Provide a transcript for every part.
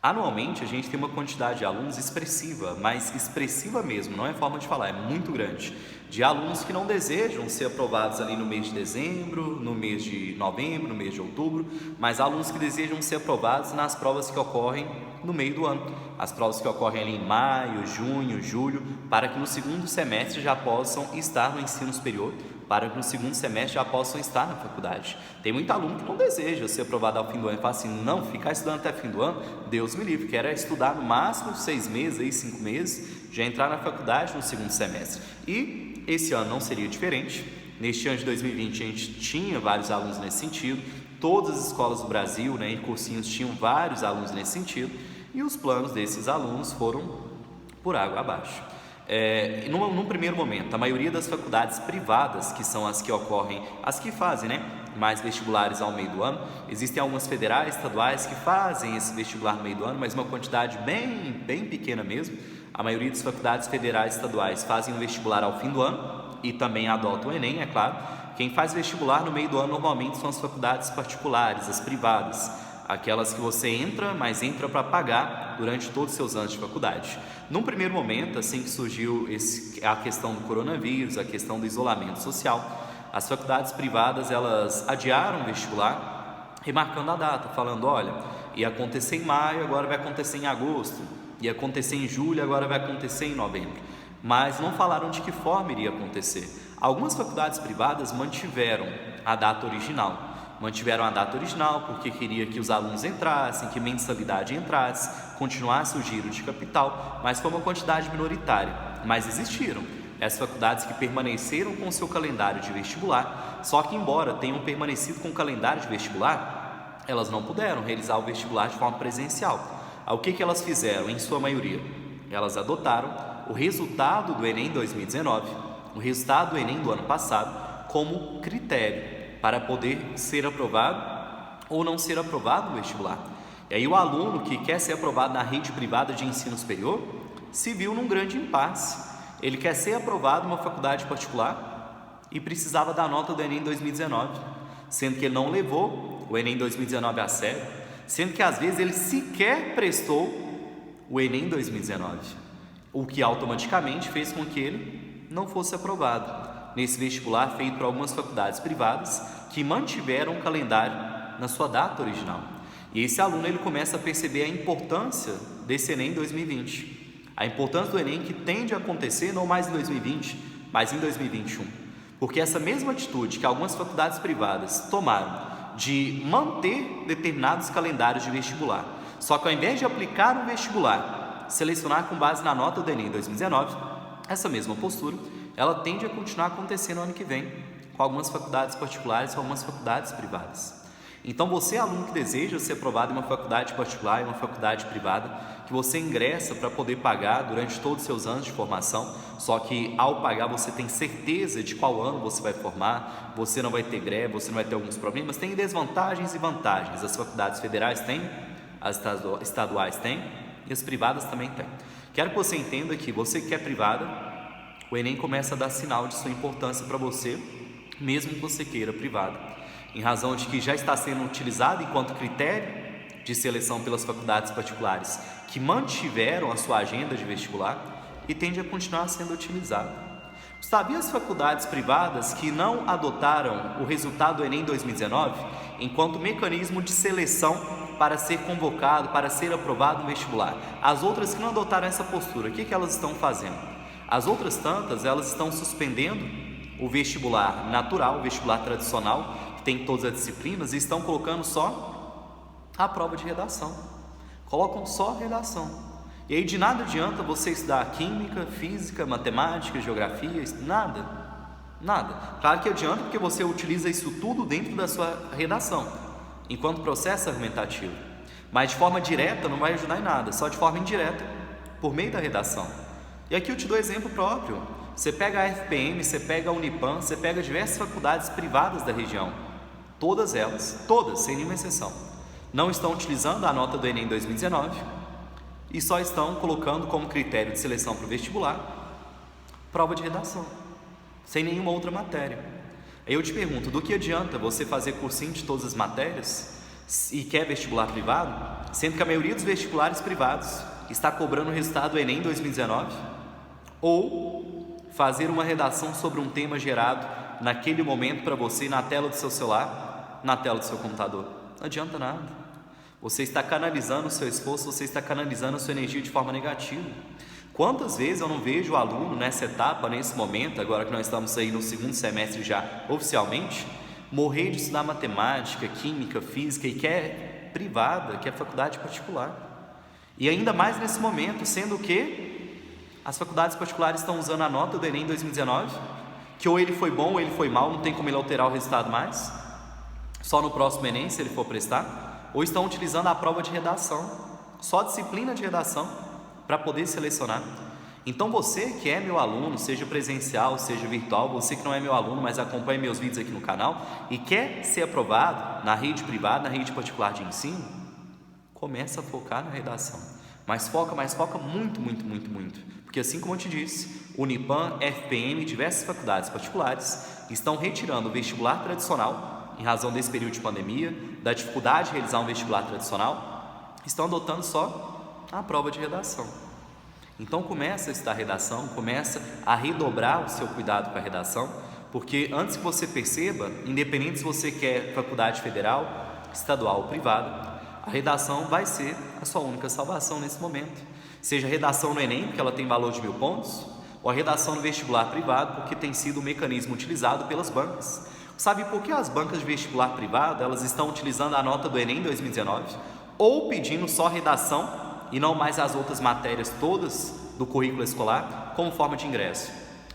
Anualmente, a gente tem uma quantidade de alunos expressiva, mas expressiva mesmo, não é forma de falar, é muito grande, de alunos que não desejam ser aprovados ali no mês de dezembro, no mês de novembro, no mês de outubro, mas alunos que desejam ser aprovados nas provas que ocorrem no meio do ano, as provas que ocorrem ali em maio, junho, julho, para que no segundo semestre já possam estar no ensino superior, para que no segundo semestre já possam estar na faculdade. Tem muito aluno que não deseja ser aprovado ao fim do ano e fala assim, não, ficar estudando até o fim do ano, Deus me livre, quero estudar no máximo 6 meses, aí 5 meses, já entrar na faculdade no segundo semestre. E esse ano não seria diferente. Neste ano de 2020 a gente tinha vários alunos nesse sentido, todas as escolas do Brasil, e cursinhos tinham vários alunos nesse sentido, e os planos desses alunos foram por água abaixo. Num primeiro momento, a maioria das faculdades privadas, que são as que ocorrem, as que fazem mais vestibulares ao meio do ano, existem algumas federais, estaduais que fazem esse vestibular no meio do ano, mas uma quantidade bem pequena mesmo. A maioria das faculdades federais e estaduais fazem o vestibular ao fim do ano e também adotam o Enem, é claro. Quem faz vestibular no meio do ano normalmente são as faculdades particulares, as privadas, aquelas que você entra, mas entra para pagar durante todos os seus anos de faculdade. Num primeiro momento, assim que surgiu a questão do coronavírus, a questão do isolamento social, as faculdades privadas elas adiaram o vestibular, remarcando a data, falando, olha, ia acontecer em maio, agora vai acontecer em agosto, ia acontecer em julho, agora vai acontecer em novembro, mas não falaram de que forma iria acontecer. Algumas faculdades privadas mantiveram a data original, porque queria que os alunos entrassem, que mensalidade entrasse, continuasse o giro de capital, mas foi uma quantidade minoritária. Mas existiram essas faculdades que permaneceram com o seu calendário de vestibular, só que embora tenham permanecido com o calendário de vestibular, elas não puderam realizar o vestibular de forma presencial. O que elas fizeram, em sua maioria? Elas adotaram o resultado do Enem 2019, o resultado do Enem do ano passado, como critério para poder ser aprovado ou não ser aprovado no vestibular. E aí o aluno que quer ser aprovado na rede privada de ensino superior se viu num grande impasse. Ele quer ser aprovado em uma faculdade particular e precisava da nota do Enem 2019, sendo que ele não levou o Enem 2019 a sério, sendo que às vezes ele sequer prestou o Enem 2019, o que automaticamente fez com que ele não fosse aprovado nesse vestibular feito por algumas faculdades privadas que mantiveram o calendário na sua data original. E esse aluno ele começa a perceber a importância desse Enem 2020, a importância do Enem que tende a acontecer não mais em 2020, mas em 2021. Porque essa mesma atitude que algumas faculdades privadas tomaram de manter determinados calendários de vestibular, só que ao invés de aplicar um vestibular, selecionar com base na nota do Enem 2019, essa mesma postura ela tende a continuar acontecendo no ano que vem, com algumas faculdades particulares, com algumas faculdades privadas. Então você, aluno que deseja ser aprovado em uma faculdade particular, em uma faculdade privada, que você ingressa para poder pagar durante todos os seus anos de formação, só que ao pagar você tem certeza de qual ano você vai formar, você não vai ter greve, você não vai ter alguns problemas, tem desvantagens e vantagens. As faculdades federais têm, as estaduais têm e as privadas também têm. Quero que você entenda que você que é privada, o Enem começa a dar sinal de sua importância para você, mesmo que você queira privado, em razão de que já está sendo utilizado enquanto critério de seleção pelas faculdades particulares que mantiveram a sua agenda de vestibular e tende a continuar sendo utilizado. Gustavo, e as faculdades privadas que não adotaram o resultado do Enem 2019 enquanto mecanismo de seleção para ser convocado, para ser aprovado no vestibular? As outras que não adotaram essa postura, o que elas estão fazendo? As outras tantas, elas estão suspendendo o vestibular natural, o vestibular tradicional, que tem todas as disciplinas, e estão colocando só a prova de redação. Colocam só a redação. E aí de nada adianta você estudar química, física, matemática, geografia, nada. Claro que adianta porque você utiliza isso tudo dentro da sua redação, enquanto processo argumentativo. Mas de forma direta não vai ajudar em nada, só de forma indireta, por meio da redação. E aqui eu te dou exemplo próprio. Você pega a FPM, você pega a Unipam, você pega diversas faculdades privadas da região. Todas elas, sem nenhuma exceção, não estão utilizando a nota do Enem 2019 e só estão colocando como critério de seleção para o vestibular prova de redação, sem nenhuma outra matéria. Aí eu te pergunto, do que adianta você fazer cursinho de todas as matérias e quer vestibular privado, sendo que a maioria dos vestibulares privados está cobrando o resultado do Enem 2019, ou fazer uma redação sobre um tema gerado naquele momento para você na tela do seu celular, na tela do seu computador. Não adianta nada. Você está canalizando o seu esforço, você está canalizando a sua energia de forma negativa. Quantas vezes eu não vejo o aluno nessa etapa, nesse momento, agora que nós estamos aí no segundo semestre já oficialmente, morrer de estudar matemática, química, física e quer privada, quer faculdade particular. E ainda mais nesse momento, sendo que as faculdades particulares estão usando a nota do Enem 2019, que ou ele foi bom ou ele foi mal, não tem como ele alterar o resultado mais, só no próximo Enem, se ele for prestar, ou estão utilizando a prova de redação, só a disciplina de redação, para poder selecionar. Então você que é meu aluno, seja presencial, seja virtual, você que não é meu aluno, mas acompanha meus vídeos aqui no canal e quer ser aprovado na rede privada, na rede particular de ensino, começa a focar na redação. Mas foca muito, porque assim como eu te disse, Unipam, FPM e diversas faculdades particulares estão retirando o vestibular tradicional, em razão desse período de pandemia, da dificuldade de realizar um vestibular tradicional, estão adotando só a prova de redação. Então começa a estudar redação, começa a redobrar o seu cuidado com a redação, porque antes que você perceba, independente se você quer faculdade federal, estadual ou privada, a redação vai ser a sua única salvação nesse momento. Seja a redação no Enem, porque ela tem valor de 1000 pontos, ou a redação no vestibular privado, porque tem sido o mecanismo utilizado pelas bancas. Sabe por que as bancas de vestibular privado, elas estão utilizando a nota do Enem 2019, ou pedindo só redação e não mais as outras matérias todas do currículo escolar como forma de ingresso?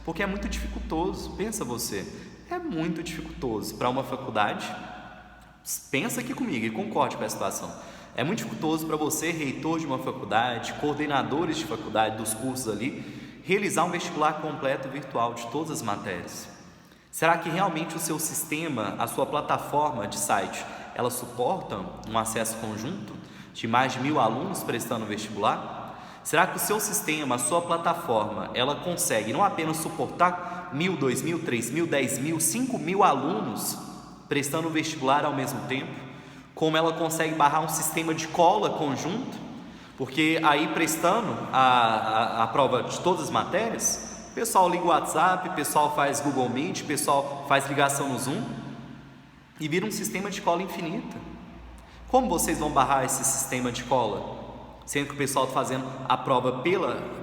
Porque é muito dificultoso, pensa você, é muito dificultoso para uma faculdade, pensa aqui comigo e concorde com a situação, é muito dificultoso para você, reitor de uma faculdade, coordenadores de faculdade dos cursos ali, realizar um vestibular completo virtual de todas as matérias. Será que realmente o seu sistema, a sua plataforma de site, ela suporta um acesso conjunto de mais de 1000 alunos prestando vestibular? Será que o seu sistema, a sua plataforma, ela consegue não apenas suportar 1000, 2000, 3000, 10.000, 5.000 alunos prestando vestibular ao mesmo tempo, como ela consegue barrar um sistema de cola conjunto? Porque aí prestando a prova de todas as matérias, o pessoal liga o WhatsApp, o pessoal faz Google Meet, o pessoal faz ligação no Zoom e vira um sistema de cola infinita. Como vocês vão barrar esse sistema de cola? Sendo que o pessoal está fazendo a prova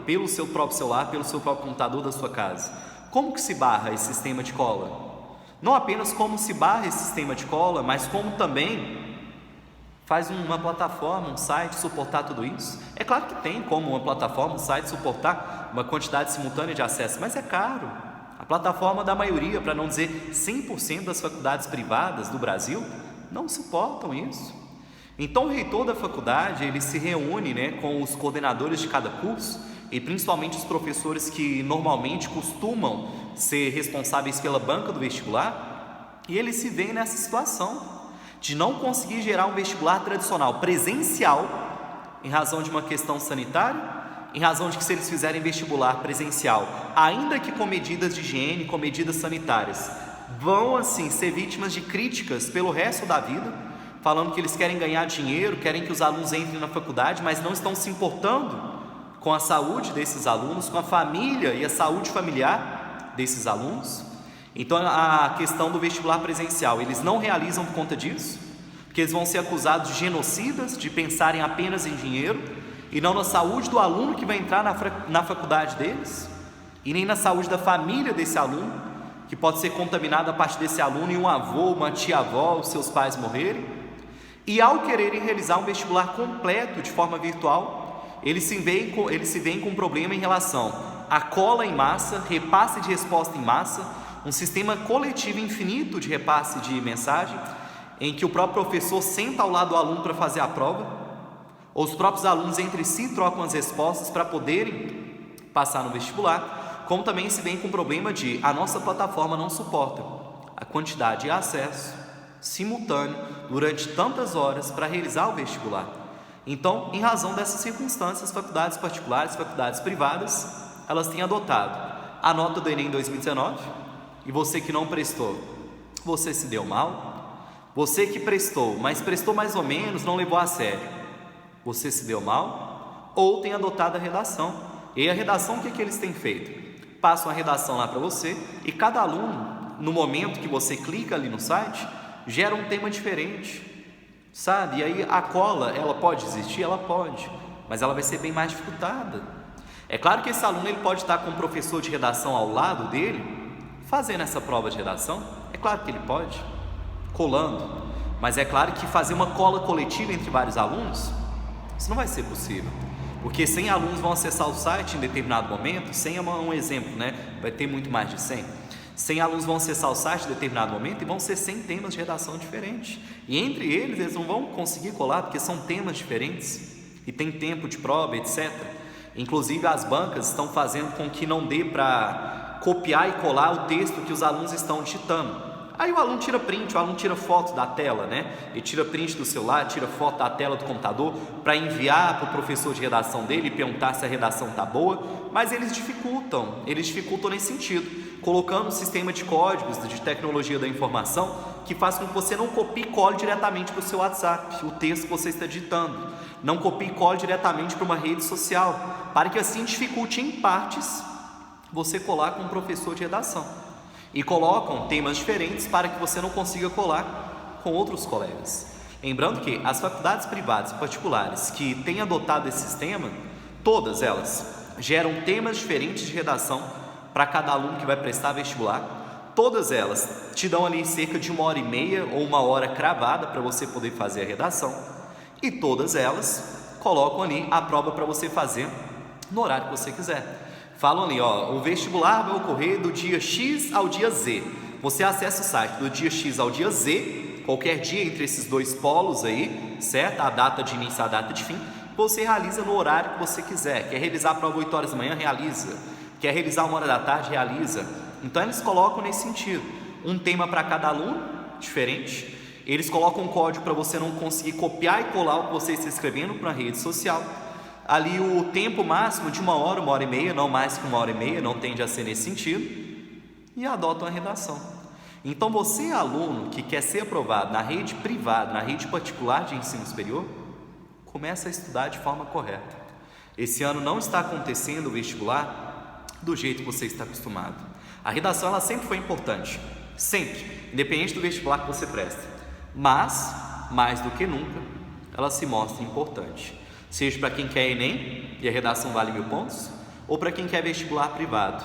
pelo seu próprio celular, pelo seu próprio computador da sua casa. Como que se barra esse sistema de cola? Não apenas como se barra esse sistema de cola, mas como também faz uma plataforma, um site suportar tudo isso. É claro que tem como uma plataforma, um site suportar uma quantidade simultânea de acesso, mas é caro. A plataforma da maioria, para não dizer 100% das faculdades privadas do Brasil, não suportam isso. Então o reitor da faculdade, ele se reúne, com os coordenadores de cada curso e principalmente os professores que normalmente costumam ser responsáveis pela banca do vestibular, e eles se veem nessa situação de não conseguir gerar um vestibular tradicional presencial em razão de uma questão sanitária, em razão de que se eles fizerem vestibular presencial, ainda que com medidas de higiene, com medidas sanitárias, vão assim ser vítimas de críticas pelo resto da vida, falando que eles querem ganhar dinheiro, querem que os alunos entrem na faculdade, mas não estão se importando com a saúde desses alunos, com a família e a saúde familiar desses alunos. Então a questão do vestibular presencial, eles não realizam por conta disso, porque eles vão ser acusados de genocidas, de pensarem apenas em dinheiro e não na saúde do aluno que vai entrar na faculdade deles, e nem na saúde da família desse aluno, que pode ser contaminado a partir desse aluno e um avô, uma tia-avó, os seus pais morrerem. E ao quererem realizar um vestibular completo de forma virtual, eles se veem com um problema em relação à cola em massa, repasse de resposta em massa, um sistema coletivo infinito de repasse de mensagem, em que o próprio professor senta ao lado do aluno para fazer a prova, ou os próprios alunos entre si trocam as respostas para poderem passar no vestibular, como também se vem com o problema de a nossa plataforma não suporta a quantidade de acesso simultâneo durante tantas horas para realizar o vestibular. Então, em razão dessas circunstâncias, faculdades particulares, faculdades privadas, elas têm adotado a nota do Enem 2019, e você que não prestou, você se deu mal, Você que prestou, mas prestou mais ou menos, não levou a sério. Você se deu mal ou tem adotado a redação. E a redação, o que é que eles têm feito? Passam a redação lá para você e cada aluno, no momento que você clica ali no site, gera um tema diferente, sabe? E aí a cola, ela pode existir? Ela pode, mas ela vai ser bem mais dificultada. É claro que esse aluno ele pode estar com um professor de redação ao lado dele, fazendo essa prova de redação, é claro que ele pode, colando, mas é claro que fazer uma cola coletiva entre vários alunos, isso não vai ser possível, porque 100 alunos vão acessar o site em determinado momento, 100 é um exemplo, né? Vai ter muito mais de 100 alunos vão acessar o site em determinado momento e vão ser 100 temas de redação diferentes, e entre eles não vão conseguir colar, porque são temas diferentes, e tem tempo de prova, etc. Inclusive as bancas estão fazendo com que não dê para copiar e colar o texto que os alunos estão digitando. Aí o aluno tira print, o aluno tira foto da tela, né? Ele tira print do celular, tira foto da tela do computador para enviar para o professor de redação dele e perguntar se a redação está boa, mas eles dificultam nesse sentido, colocando um sistema de códigos de tecnologia da informação que faz com que você não copie e cole diretamente para o seu WhatsApp, o texto que você está digitando, não copie e cole diretamente para uma rede social, para que assim dificulte em partes você colar com um professor de redação. E colocam temas diferentes para que você não consiga colar com outros colegas. Lembrando que as faculdades privadas e particulares que têm adotado esse sistema, todas elas geram temas diferentes de redação para cada aluno que vai prestar vestibular. Todas elas te dão ali cerca de 1h30 ou 1 hora cravada para você poder fazer a redação. E todas elas colocam ali a prova para você fazer no horário que você quiser. Falam ali, ó, o vestibular vai ocorrer do dia X ao dia Z. Você acessa o site do dia X ao dia Z, qualquer dia entre esses dois polos aí, certo? A data de início e a data de fim, você realiza no horário que você quiser. Quer realizar a prova 8 horas da manhã? Realiza. Quer realizar 1 hora da tarde? Realiza. Então eles colocam nesse sentido, um tema para cada aluno, diferente. Eles colocam um código para você não conseguir copiar e colar o que você está escrevendo para a rede social. Ali o tempo máximo de 1 hora, 1h30, não mais que 1h30, não tende a ser nesse sentido, e adotam a redação. Então você, aluno que quer ser aprovado na rede privada, na rede particular de ensino superior, começa a estudar de forma correta. Esse ano não está acontecendo o vestibular do jeito que você está acostumado. A redação ela sempre foi importante, sempre, independente do vestibular que você presta, mas, mais do que nunca, ela se mostra importante. Seja para quem quer Enem, e a redação vale 1000 pontos, ou para quem quer vestibular privado,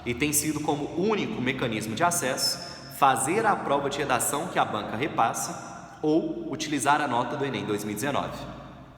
e tem sido como único mecanismo de acesso, fazer a prova de redação que a banca repassa, ou utilizar a nota do Enem 2019.